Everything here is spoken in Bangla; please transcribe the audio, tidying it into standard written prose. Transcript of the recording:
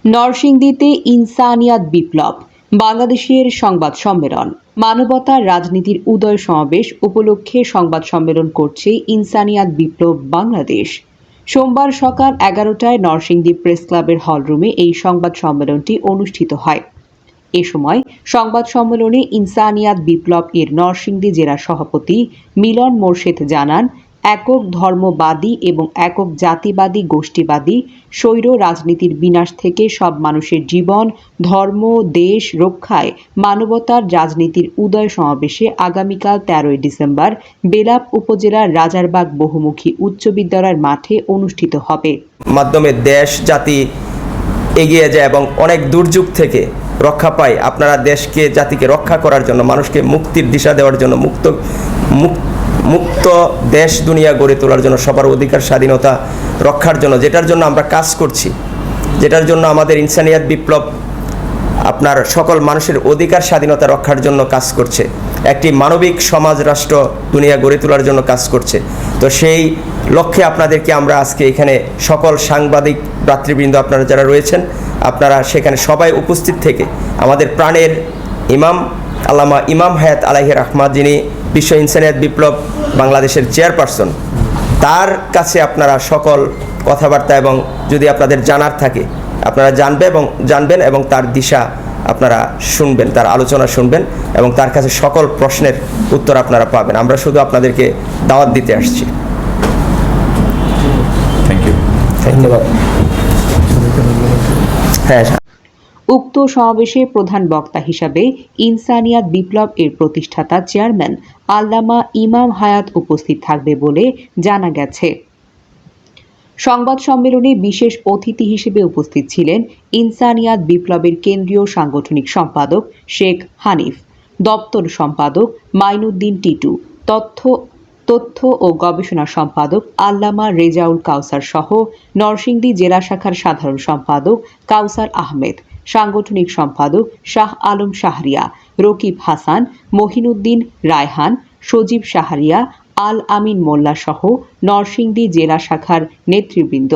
নরসিংদীতে ইনসানিয়াত বিপ্লব বাংলাদেশের সংবাদ সম্মেলন। মানবতার রাজনীতির উদয় সমাবেশ উপলক্ষে সংবাদ সম্মেলন করছে ইনসানিয়াত বিপ্লব বাংলাদেশ। সোমবার সকাল 11টায় নরসিংদী প্রেস ক্লাবের হলরুমে এই সংবাদ সম্মেলনটি অনুষ্ঠিত হয়। এ সময় সংবাদ সম্মেলনে ইনসানিয়াত বিপ্লব এর নরসিংদী জেলা সভাপতি মিলন মোর্শেদ জানান, একক ধর্মবাদী এবং একক জাতিবাদী গোষ্ঠীবাদী স্বৈর রাজনীতির বিনাশ থেকে সব মানুষের জীবন, ধর্ম, দেশ রক্ষায় মানবতার রাজনীতির উদয় সমাবেশে আগামীকাল 13ই ডিসেম্বর বেলাব উপজেলার রাজারবাগ বহুমুখী উচ্চ বিদ্যালয়ের মাঠে অনুষ্ঠিত হবে। মাধ্যমে দেশ জাতি এগিয়ে যায় এবং অনেক দুর্যোগ থেকে রক্ষা পায়। আপনারা দেশকে জাতিকে রক্ষা করার জন্য, মানুষকে মুক্তির দিশা দেওয়ার জন্য, মুক্ত দেশ দুনিয়া গড়ে তোলার জন্য, সবার অধিকার স্বাধীনতা রক্ষার জন্য, যেটার জন্য আমরা কাজ করছি, যেটার জন্য আমাদের ইনসানিয়াত বিপ্লব আপনার সকল মানুষের অধিকার স্বাধীনতা রক্ষার জন্য কাজ করছে, একটি মানবিক সমাজ রাষ্ট্র দুনিয়া গড়ে তোলার জন্য কাজ করছে। তো সেই লক্ষ্যে আপনাদেরকে আমরা আজকে এখানে সকল সাংবাদিক ভ্রাতৃবৃন্দ আপনারা যারা রয়েছেন, আপনারা সেখানে সবাই উপস্থিত থেকে আমাদের প্রাণের ইমাম আল্লামা ইমাম হায়াত আলাইহি রাহমাত, যিনি বিশ্ব ইনসানিয়াত বিপ্লব বাংলাদেশের চেয়ারপারসন, তার কাছে আপনারা সকল কথাবার্তা এবং যদি আপনাদের জানার থাকে আপনারা জানবেন এবং তার দিশা আপনারা শুনবেন, তার আলোচনা শুনবেন এবং তার কাছে সকল প্রশ্নের উত্তর আপনারা পাবেন। আমরা শুধু আপনাদেরকে দাওয়াত দিতে আসছি। ধন্যবাদ। হ্যাঁ, উক্ত সমাবেশে প্রধান বক্তা হিসাবে ইনসানিয়াত বিপ্লব এর প্রতিষ্ঠাতা চেয়ারম্যান আল্লামা ইমাম হায়াত উপস্থিত থাকবে বলে জানা গেছে। সংবাদ সম্মেলনে বিশেষ অতিথি হিসেবে উপস্থিত ছিলেন ইনসানিয়াত বিপ্লবের কেন্দ্রীয় সাংগঠনিক সম্পাদক শেখ হানিফ, দপ্তর সম্পাদক মাইনুদ্দিন টিটু, তথ্য ও গবেষণা সম্পাদক আল্লামা রেজাউল কাউসার সহ নরসিংদী জেলা শাখার সাধারণ সম্পাদক কাউসার আহমেদ, সাংগঠনিক সম্পাদক শাহ আলম শাহরিয়া, রকিব হাসান, মহিনুদ্দিন রায়হান, সজীব শাহরিয়া, আল আমিন মোল্লা সহ নরসিংদী জেলা শাখার নেতৃবৃন্দ।